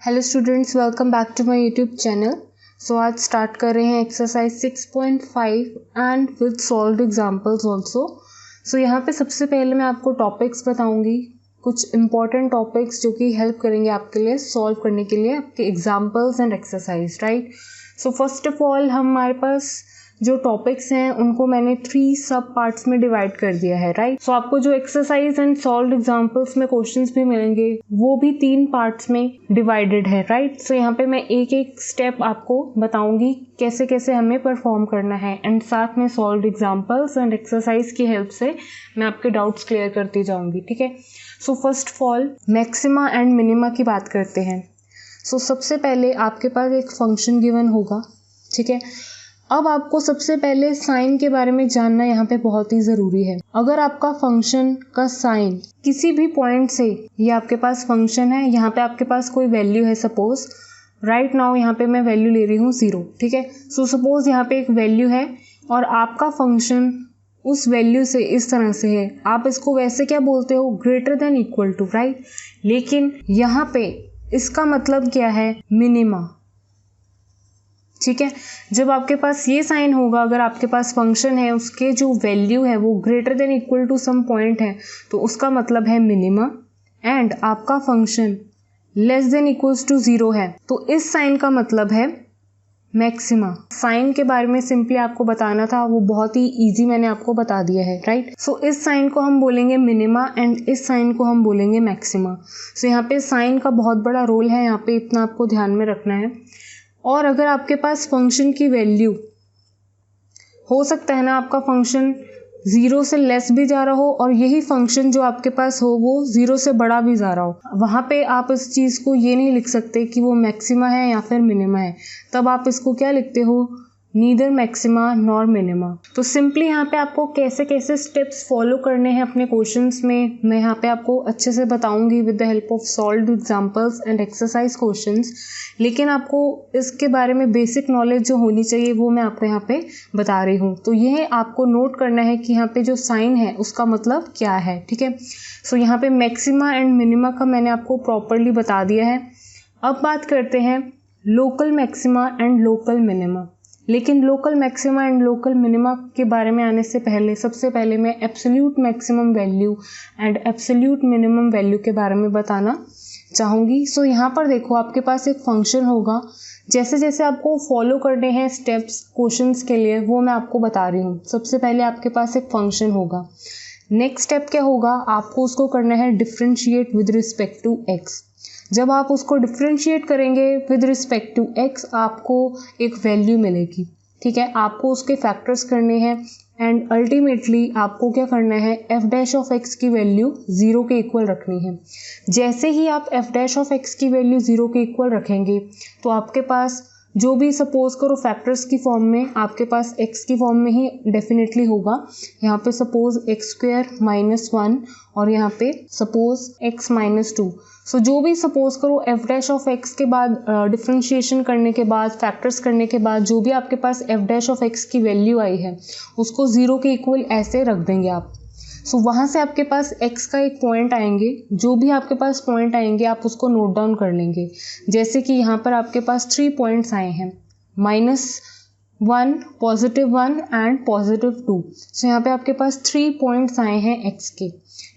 Hello students, welcome back to my YouTube channel. So आज start कर रहे हैं exercise 6.5 and with solved examples also. So यहाँ पे सबसे पहले मैं आपको टॉपिक्स बताऊंगी, कुछ इंपॉर्टेंट टॉपिक्स जो कि हेल्प करेंगे आपके लिए सॉल्व करने के लिए आपके examples and exercise, right. So first of all हमारे पास जो टॉपिक्स हैं उनको मैंने 3 सब पार्ट्स में डिवाइड कर दिया है, राइट। सो आपको जो एक्सरसाइज एंड सॉल्व्ड एग्जांपल्स में क्वेश्चंस भी मिलेंगे वो भी 3 पार्ट्स में डिवाइडेड है, राइट। सो यहाँ पे मैं एक एक स्टेप आपको बताऊंगी कैसे कैसे हमें परफॉर्म करना है एंड साथ में सॉल्व्ड एग्जांपल्स एंड एक्सरसाइज की हेल्प से मैं आपके डाउट्स क्लियर करती जाऊंगी, ठीक है। So first of all maxima and minima की बात करते हैं। सो सबसे पहले आपके पास एक फंक्शन गिवन होगा, ठीक है। अब आपको सबसे पहले साइन के बारे में जानना यहाँ पे बहुत ही ज़रूरी है। अगर आपका फंक्शन का साइन किसी भी पॉइंट से, ये आपके पास फंक्शन है, यहाँ पे आपके पास कोई वैल्यू है, सपोज राइट नाउ यहाँ पे मैं वैल्यू ले रही हूँ 0, ठीक है। सो सपोज यहाँ पे एक वैल्यू है और आपका फंक्शन उस वैल्यू से इस तरह से है, आप इसको वैसे क्या बोलते हो, greater than equal to, right. लेकिन यहाँ पे इसका मतलब क्या है, मिनिमा, ठीक है। जब आपके पास ये साइन होगा, अगर आपके पास फंक्शन है उसके जो वैल्यू है वो greater than equal to some point है तो उसका मतलब है मिनिमा, एंड आपका function less than equals to 0 है तो इस साइन का मतलब है मैक्सिमा। साइन के बारे में सिंपली आपको बताना था, वो बहुत ही इजी मैंने आपको बता दिया है, राइट। सो इस साइन को हम बोलेंगे मिनिमा एंड इस साइन को हम बोलेंगे मैक्सिमा। सो यहाँ पे साइन का बहुत बड़ा रोल है, यहाँ पे इतना आपको ध्यान में रखना है। और अगर आपके पास फंक्शन की वैल्यू हो सकता है ना, आपका फंक्शन 0 से लेस भी जा रहा हो और यही फंक्शन जो आपके पास हो वो 0 से बड़ा भी जा रहा हो, वहाँ पे आप इस चीज़ को ये नहीं लिख सकते कि वो मैक्सिमा है या फिर मिनिमा है। तब आप इसको क्या लिखते हो, नीदर मैक्सिमा नॉर मिनिमा। तो सिंपली यहाँ पे आपको कैसे कैसे स्टेप्स फॉलो करने हैं अपने क्वेश्चंस में, मैं यहाँ पे आपको अच्छे से बताऊंगी with the help of solved examples and exercise questions. लेकिन आपको इसके बारे में बेसिक नॉलेज जो होनी चाहिए वो मैं आपको यहाँ पे बता रही हूँ। तो ये आपको नोट करना है कि यहाँ पे जो साइन है उसका मतलब क्या है, ठीक है। सो यहाँ पे मैक्सिमा एंड मिनिमा का मैंने आपको प्रॉपरली बता दिया है। अब बात करते हैं local maxima and local minima. लेकिन local maxima and local minima के बारे में आने से पहले सबसे पहले मैं absolute maximum value and absolute minimum value के बारे में बताना चाहूँगी। सो यहाँ पर देखो, आपके पास एक फंक्शन होगा, जैसे जैसे आपको फॉलो करने हैं स्टेप्स क्वेश्चंस के लिए वो मैं आपको बता रही हूँ। सबसे पहले आपके पास एक फंक्शन होगा, नेक्स्ट स्टेप क्या होगा, आपको उसको करना है differentiate with respect to x. जब आप उसको डिफ्रेंशिएट करेंगे विद रिस्पेक्ट टू एक्स आपको एक वैल्यू मिलेगी, ठीक है। आपको उसके फैक्टर्स करने हैं एंड अल्टीमेटली आपको क्या करना है, एफ डैश ऑफ एक्स की वैल्यू 0 के इक्वल रखनी है। जैसे ही आप एफ डैश ऑफ एक्स की वैल्यू 0 के इक्वल रखेंगे तो आपके पास जो भी सपोज करो फैक्टर्स की फॉर्म में, आपके पास x की फॉर्म में ही डेफिनेटली होगा। यहाँ पे सपोज x² - 1 और यहाँ पे सपोज x - 2। सो जो भी सपोज करो f डैश ऑफ x के बाद डिफ्रेंशिएशन करने के बाद, फैक्टर्स करने के बाद जो भी आपके पास f डैश ऑफ x की वैल्यू आई है उसको 0 के इक्वल ऐसे रख देंगे आप। सो वहाँ से आपके पास x का एक पॉइंट आएंगे, जो भी आपके पास पॉइंट आएंगे आप उसको नोट डाउन कर लेंगे। जैसे कि यहाँ पर आपके पास 3 पॉइंट्स आए हैं, -1, +1 एंड +2। सो यहाँ पे आपके पास 3 पॉइंट्स आए हैं x के,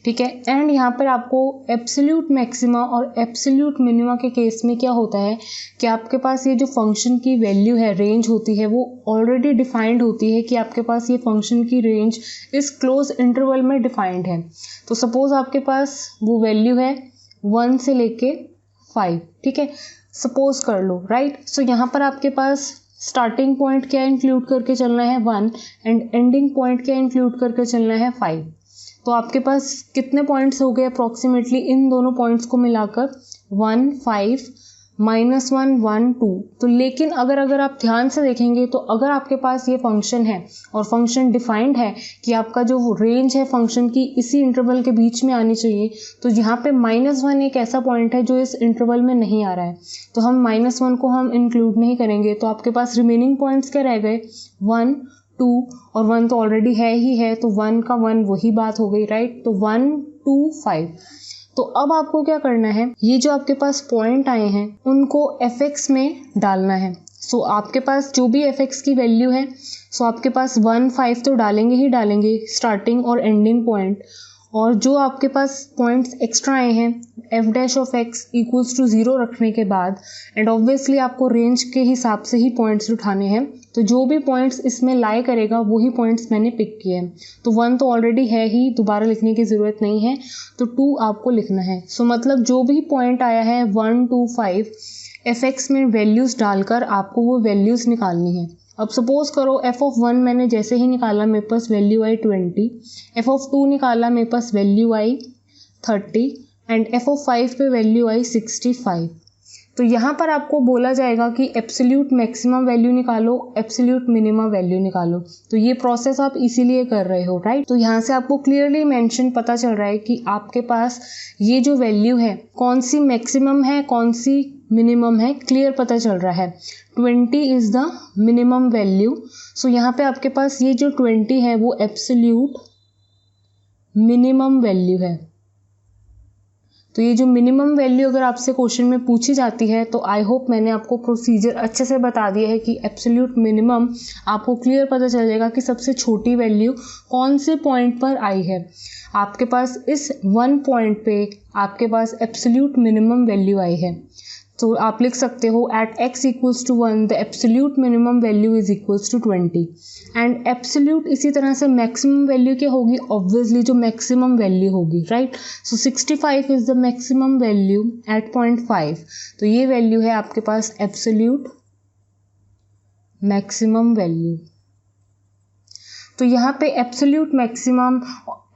ठीक है। एंड यहाँ पर आपको एब्सोल्यूट मैक्सिमा और एब्सोल्यूट मिनिमा के केस में क्या होता है कि आपके पास ये जो फंक्शन की वैल्यू है, रेंज होती है, वो ऑलरेडी डिफाइंड होती है कि आपके पास ये फंक्शन की रेंज इस क्लोज इंटरवल में डिफाइंड है। तो सपोज आपके पास वो वैल्यू है 1 से लेके 5, ठीक है, सपोज कर लो, राइट। सो यहाँ पर आपके पास स्टार्टिंग पॉइंट क्या इंक्लूड करके चलना है 1 एंड एंडिंग पॉइंट क्या इंक्लूड करके चलना है 5। तो आपके पास कितने पॉइंट्स हो गए अप्रॉक्सीमेटली, इन दोनों पॉइंट्स को मिलाकर 1, 5, -1, 1, 2। तो लेकिन अगर आप ध्यान से देखेंगे तो अगर आपके पास ये फंक्शन है और फंक्शन डिफाइंड है कि आपका जो रेंज है फंक्शन की इसी इंटरवल के बीच में आनी चाहिए, तो यहाँ पे -1 एक ऐसा पॉइंट है जो इस इंटरवल में नहीं आ रहा है, तो हम -1 को हम इंक्लूड नहीं करेंगे। तो आपके पास रिमेनिंग पॉइंट्स क्या रह गए, 1, 2 और 1 तो ऑलरेडी है ही है, तो 1 का 1 वही बात हो गई, राइट। तो 1, 2, 5। तो अब आपको क्या करना है, ये जो आपके पास पॉइंट आए हैं उनको fx में डालना है। सो आपके पास जो भी fx की वैल्यू है, सो आपके पास 1, 5 तो डालेंगे ही डालेंगे स्टार्टिंग और एंडिंग पॉइंट, और जो आपके पास पॉइंट्स एक्स्ट्रा आए हैं f dash of x equals to 0 रखने के बाद, एंड ऑब्वियसली आपको रेंज के हिसाब से ही पॉइंट्स उठाने हैं, तो जो भी पॉइंट्स इसमें लाई करेगा वही पॉइंट्स मैंने पिक किए हैं। तो 1 तो ऑलरेडी है ही, दोबारा लिखने की ज़रूरत नहीं है, तो 2 आपको लिखना है। सो मतलब जो भी पॉइंट आया है 1, 2, 5 fx में वैल्यूज़ डालकर आपको वो वैल्यूज़ निकालनी है। अब सपोज करो f ऑफ 1 मैंने जैसे ही निकाला मेरे पास वैल्यू आई 20, f ऑफ 2 निकाला मेरे पास वैल्यू आई 30 एंड f ऑफ 5 पे वैल्यू आई 65। तो यहाँ पर आपको बोला जाएगा कि एब्सोल्यूट मैक्सिमम वैल्यू निकालो, एब्सोल्यूट मिनिमम वैल्यू निकालो। तो ये प्रोसेस आप इसीलिए कर रहे हो, राइट। तो यहाँ से आपको क्लियरली मेंशन पता चल रहा है कि आपके पास ये जो वैल्यू है कौन सी मैक्सिमम है कौन सी मिनिमम है, क्लियर पता चल रहा है। 20 इज़ द मिनिमम वैल्यू। सो यहाँ पे आपके पास ये जो 20 है वो एब्सोल्यूट मिनिमम वैल्यू है। तो ये जो मिनिमम वैल्यू अगर आपसे क्वेश्चन में पूछी जाती है तो आई होप मैंने आपको प्रोसीजर अच्छे से बता दिया है कि एब्सोल्यूट मिनिमम आपको क्लियर पता चल जाएगा कि सबसे छोटी वैल्यू कौन से पॉइंट पर आई है। आपके पास इस 1 पॉइंट पे आपके पास एब्सोल्यूट मिनिमम वैल्यू आई है। तो आप लिख सकते हो at x equals to 1 the absolute minimum value is equals to 20 and absolute इसी तरह से मैक्सिमम वैल्यू क्या होगी, ऑब्वियसली जो मैक्सिमम वैल्यू होगी, right. So 65 is the maximum value at 0.5। तो ये वैल्यू है आपके पास एब्सोल्यूट मैक्सिमम वैल्यू। तो यहाँ पे absolute maximum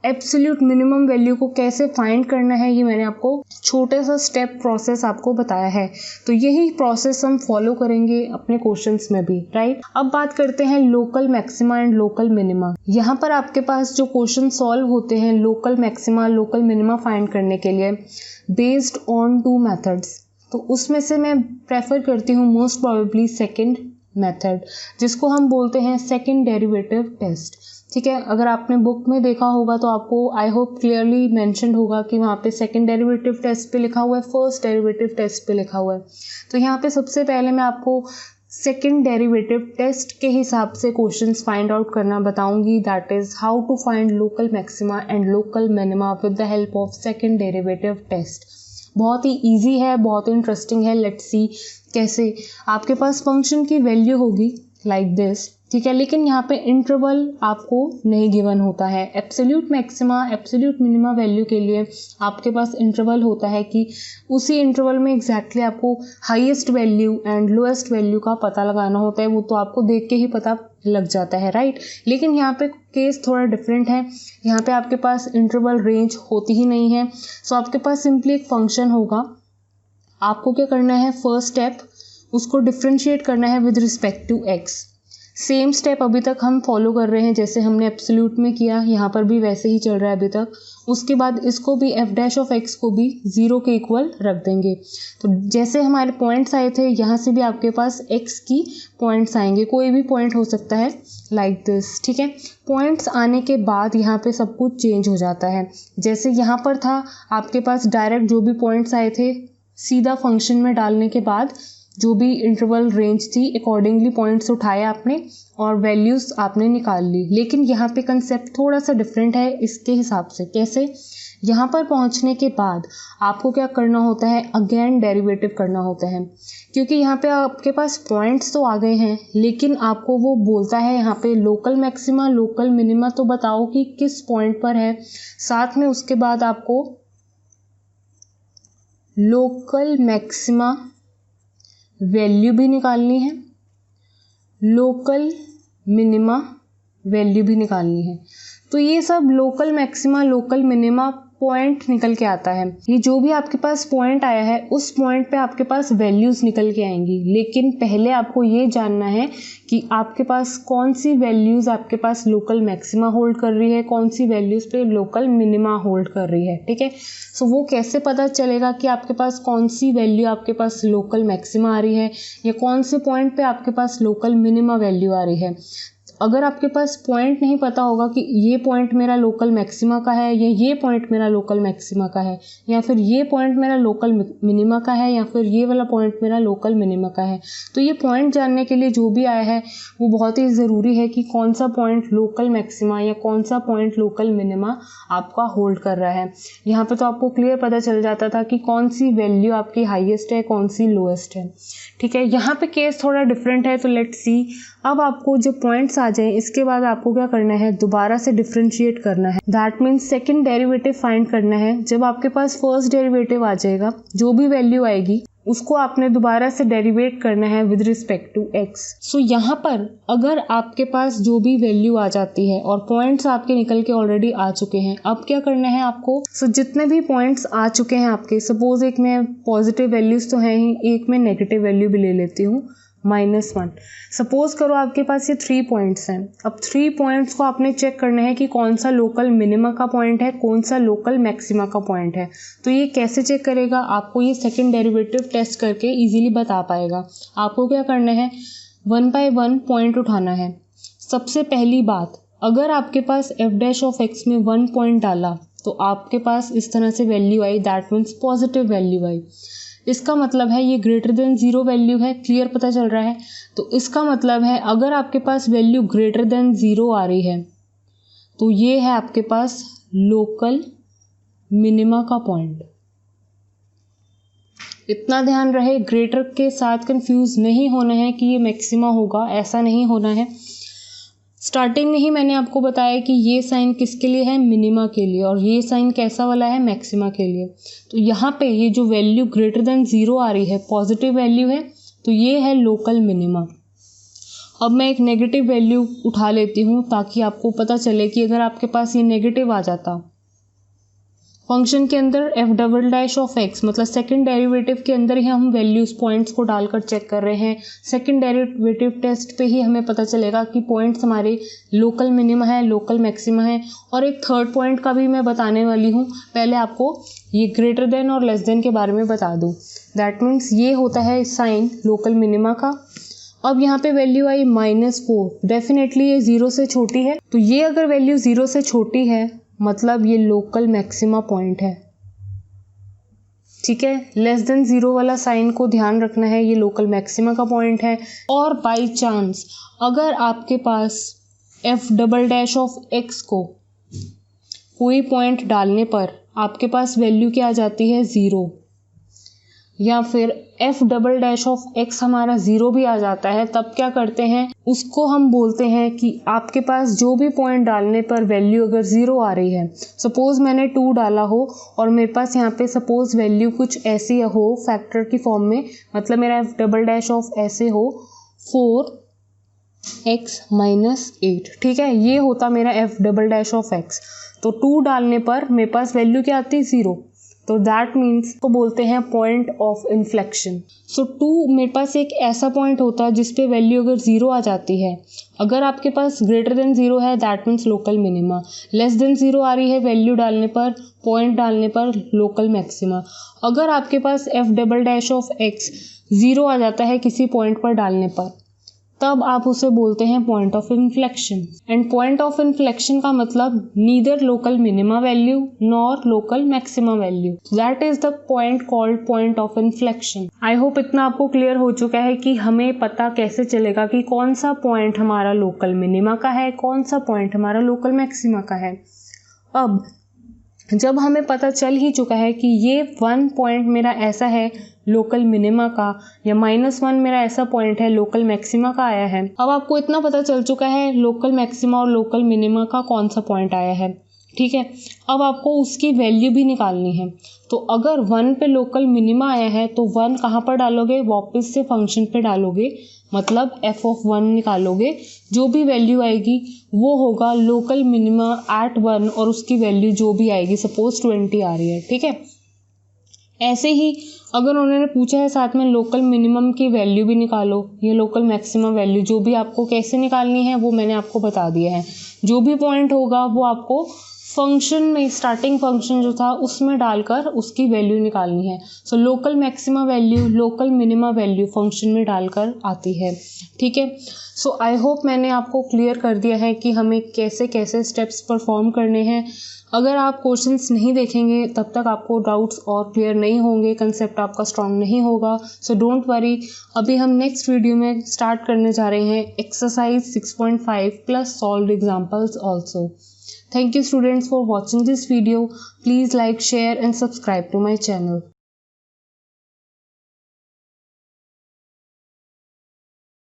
absolute minimum value को कैसे फाइंड करना है ये मैंने आपको छोटे सा स्टेप प्रोसेस आपको बताया है। तो यही प्रोसेस हम फॉलो करेंगे अपने क्वेश्चंस में भी, राइट। अब बात करते हैं local maxima and local minima. यहाँ पर आपके पास जो क्वेश्चन सॉल्व होते हैं local maxima local minima find करने के लिए बेस्ड ऑन 2 मेथड्स, तो उसमें से मैं प्रेफर करती हूँ मोस्ट प्रोबेबली सेकेंड मेथड, जिसको हम बोलते हैं सेकेंड डेरिवेटिव टेस्ट। ठीक है, अगर आपने बुक में देखा होगा तो आपको आई होप क्लियरली मेंशन होगा कि वहाँ पे सेकंड डेरिवेटिव टेस्ट पे लिखा हुआ है, फर्स्ट डेरिवेटिव टेस्ट पे लिखा हुआ है। तो यहाँ पे सबसे पहले मैं आपको सेकंड डेरिवेटिव टेस्ट के हिसाब से क्वेश्चंस फाइंड आउट करना बताऊंगी, that is how to find local maxima and local minima with the help of second derivative test. बहुत ही ईजी है, बहुत इंटरेस्टिंग है। लेट्स सी कैसे। आपके पास फंक्शन की वैल्यू होगी लाइक दिस, ठीक है, लेकिन यहाँ पे इंटरवल आपको नहीं गिवन होता है। Absolute maxima absolute minima value के लिए आपके पास इंटरवल होता है कि उसी इंटरवल में एग्जैक्टली आपको highest value and lowest value का पता लगाना होता है। वो तो आपको देख के ही पता लग जाता है, राइट। लेकिन यहाँ पे केस थोड़ा डिफरेंट है। यहाँ पे आपके पास इंटरवल रेंज होती ही नहीं है। सो आपके पास सिंपली एक फंक्शन होगा। आपको क्या करना है, फर्स्ट स्टेप उसको डिफ्रेंशिएट करना है with respect to x. Same step अभी तक हम फॉलो कर रहे हैं जैसे हमने एब्सोल्यूट में किया, यहाँ पर भी वैसे ही चल रहा है अभी तक। उसके बाद इसको भी एफ डैश ऑफ एक्स को भी 0 के इक्वल रख देंगे। तो जैसे हमारे पॉइंट्स आए थे यहाँ से भी आपके पास एक्स की पॉइंट्स आएंगे, कोई भी पॉइंट हो सकता है लाइक दिस, ठीक है। पॉइंट्स आने के बाद यहाँ पे सब कुछ चेंज हो जाता है। जैसे यहाँ पर था आपके पास डायरेक्ट जो भी पॉइंट्स आए थे सीधा फंक्शन में डालने के बाद जो भी इंटरवल रेंज थी अकॉर्डिंगली पॉइंट्स उठाए आपने और वैल्यूज़ आपने निकाल ली। लेकिन यहाँ पे कंसेप्ट थोड़ा सा डिफरेंट है इसके हिसाब से। कैसे, यहाँ पर पहुँचने के बाद आपको क्या करना होता है, अगेन डेरिवेटिव करना होता है, क्योंकि यहाँ पे आपके पास पॉइंट्स तो आ गए हैं लेकिन आपको वो बोलता है यहाँ पे लोकल मैक्सिमा लोकल मिनिमा, तो बताओ कि किस पॉइंट पर है। साथ में उसके बाद आपको लोकल मैक्सिमा वैल्यू भी निकालनी है, लोकल मिनिमा वैल्यू भी निकालनी है। तो ये सब local maxima local minima point निकल के आता है। ये जो भी आपके पास पॉइंट आया है उस पॉइंट पे आपके पास वैल्यूज़ निकल के आएंगी। लेकिन पहले आपको ये जानना है कि आपके पास कौन सी वैल्यूज़ आपके पास लोकल मैक्सिमा होल्ड कर रही है, कौन सी वैल्यूज़ पे लोकल मिनिमा होल्ड कर रही है, ठीक है। सो वो कैसे पता चलेगा कि आपके पास कौन सी वैल्यू आपके पास लोकल मैक्सिमा आ रही है या कौन से पॉइंट पे आपके पास लोकल मिनिमा वैल्यू आ रही है। अगर आपके पास पॉइंट नहीं पता होगा कि ये पॉइंट मेरा लोकल मैक्सिमा का है या ये पॉइंट मेरा लोकल मैक्सिमा का है या फिर ये पॉइंट मेरा लोकल मिनिमा का है या फिर ये वाला पॉइंट मेरा लोकल मिनिमा का है, तो ये पॉइंट जानने के लिए जो भी आया है वो बहुत ही ज़रूरी है कि कौन सा पॉइंट लोकल मैक्सिमा या कौन सा पॉइंट लोकल मिनिमा आपका होल्ड कर रहा है। यहाँ पे तो आपको क्लियर पता चल जाता था कि कौन सी वैल्यू आपकी हाईएस्ट है, कौन सी लोएस्ट है। ठीक है, यहाँ पे केस थोड़ा डिफरेंट है, तो लेट्स सी। अब आपको जब पॉइंट्स आ जाएं इसके बाद आपको क्या करना है, दोबारा से डिफरेंशिएट करना है। That means second derivative find करना है। जब आपके पास फर्स्ट डेरिवेटिव आ जाएगा, जो भी वैल्यू आएगी उसको आपने दोबारा से डेरिवेट करना है विद रिस्पेक्ट टू एक्स। सो यहाँ पर अगर आपके पास जो भी वैल्यू आ जाती है और पॉइंट्स आपके निकल के ऑलरेडी आ चुके हैं, अब क्या करना है आपको। सो जितने भी पॉइंट्स आ चुके हैं आपके, सपोज एक में पॉजिटिव वैल्यूज तो हैं ही, एक में नेगेटिव वैल्यू भी ले लेती हूँ, -1। सपोज करो आपके पास ये 3 पॉइंट्स हैं। अब 3 पॉइंट्स को आपने चेक करना है कि कौन सा लोकल मिनिमा का पॉइंट है, कौन सा लोकल मैक्सिमा का पॉइंट है। तो ये कैसे चेक करेगा, आपको ये सेकंड डेरिवेटिव टेस्ट करके इजीली बता पाएगा। आपको क्या करना है, 1 बाय 1 पॉइंट उठाना है। सबसे पहली बात, अगर आपके पास f' में 1 पॉइंट डाला तो आपके पास इस तरह से वैल्यू आई, दैट मीन्स पॉजिटिव वैल्यू आई। इसका मतलब है ये ग्रेटर देन 0 वैल्यू है, क्लियर पता चल रहा है। तो इसका मतलब है अगर आपके पास वैल्यू ग्रेटर देन 0 आ रही है तो ये है आपके पास लोकल मिनिमा का पॉइंट। इतना ध्यान रहे, ग्रेटर के साथ कंफ्यूज नहीं होना है कि ये मैक्सिमा होगा, ऐसा नहीं होना है। स्टार्टिंग में ही मैंने आपको बताया कि ये साइन किसके लिए है, मिनिमा के लिए, और ये साइन कैसा वाला है, मैक्सिमा के लिए। तो यहाँ पे ये जो वैल्यू ग्रेटर देन 0 आ रही है, पॉजिटिव वैल्यू है, तो ये है लोकल मिनिमा। अब मैं एक नेगेटिव वैल्यू उठा लेती हूँ ताकि आपको पता चले कि अगर आपके पास ये नेगेटिव आ जाता फंक्शन के अंदर f'(x), मतलब सेकंड डेरिवेटिव के अंदर ही हम वैल्यूज पॉइंट्स को डालकर चेक कर रहे हैं। सेकंड डेरिवेटिव टेस्ट पे ही हमें पता चलेगा कि पॉइंट्स हमारे लोकल मिनिमा है, लोकल मैक्सिमा है। और एक थर्ड पॉइंट का भी मैं बताने वाली हूँ, पहले आपको ये ग्रेटर देन और लेस देन के बारे में बता दूँ। दैट मीन्स ये होता है साइन लोकल मिनिमा का। अब यहाँ पे वैल्यू आई -4, डेफिनेटली ये 0 से छोटी है, तो ये अगर वैल्यू 0 से छोटी है मतलब ये लोकल मैक्सिमा पॉइंट है। ठीक है, लेस देन 0 वाला साइन को ध्यान रखना है, ये लोकल मैक्सिमा का पॉइंट है। और बाई चांस अगर आपके पास f'(x) को कोई पॉइंट डालने पर आपके पास वैल्यू क्या आ जाती है, 0, या फिर f'(x) हमारा 0 भी आ जाता है, तब क्या करते हैं, उसको हम बोलते हैं कि आपके पास जो भी पॉइंट डालने पर वैल्यू अगर 0 आ रही है, सपोज मैंने 2 डाला हो और मेरे पास यहाँ पे सपोज वैल्यू कुछ ऐसी हो फैक्टर की फॉर्म में, मतलब मेरा f' ऐसे हो 4x - 8। ठीक है, ये होता मेरा f'(x). तो 2 डालने पर मेरे पास वैल्यू क्या आती है, 0। तो दैट मीन्स को बोलते हैं पॉइंट ऑफ इन्फ्लेक्शन। सो 2 मेरे पास एक ऐसा पॉइंट होता है जिसपे वैल्यू अगर 0 आ जाती है, अगर आपके पास ग्रेटर देन 0 है that means local minima, less than 0 आ रही है वैल्यू डालने पर, पॉइंट डालने पर लोकल मैक्सिमा। अगर आपके पास f'(x) 0 आ जाता है किसी पॉइंट पर डालने पर, तब आप उसे बोलते हैं point of inflection. And point of inflection का मतलब neither local minima value nor local maxima value, that is the point called point of inflection. I hope इतना आपको क्लियर हो चुका है कि हमें पता कैसे चलेगा कि कौन सा पॉइंट हमारा लोकल मिनिमा का है, कौन सा पॉइंट हमारा लोकल मैक्सिमा का है। अब जब हमें पता चल ही चुका है कि ये 1 पॉइंट मेरा ऐसा है लोकल मिनिमा का, या -1 मेरा ऐसा पॉइंट है लोकल मैक्सिमा का आया है, अब आपको इतना पता चल चुका है लोकल मैक्सिमा और लोकल मिनिमा का कौन सा पॉइंट आया है। ठीक है, अब आपको उसकी वैल्यू भी निकालनी है। तो अगर 1 पे लोकल मिनिमा आया है तो 1 कहाँ पर डालोगे, वापस से फंक्शन पे डालोगे, मतलब f(1) निकालोगे। जो भी वैल्यू आएगी वो होगा लोकल मिनिमा एट 1 और उसकी वैल्यू जो भी आएगी, सपोज 20 आ रही है। ठीक है, ऐसे ही अगर उन्होंने पूछा है साथ में लोकल मिनिमम की वैल्यू भी निकालो, ये लोकल मैक्सिमम वैल्यू जो भी आपको कैसे निकालनी है वो मैंने आपको बता दिया है। जो भी पॉइंट होगा वो आपको फंक्शन में, स्टार्टिंग फंक्शन जो था उसमें डालकर उसकी वैल्यू निकालनी है। So local maxima value, local minima value function में डालकर आती है। ठीक है, सो आई होप मैंने आपको क्लियर कर दिया है कि हमें कैसे कैसे स्टेप्स परफॉर्म करने हैं। अगर आप क्वेश्चंस नहीं देखेंगे तब तक आपको डाउट्स और क्लियर नहीं होंगे, कंसेप्ट आपका स्ट्रांग नहीं होगा। सो डोंट वरी, अभी हम नेक्स्ट वीडियो में स्टार्ट करने जा रहे हैं exercise 6.5 plus solved examples also. Thank you students for watching this video. Please like, share and subscribe to my channel.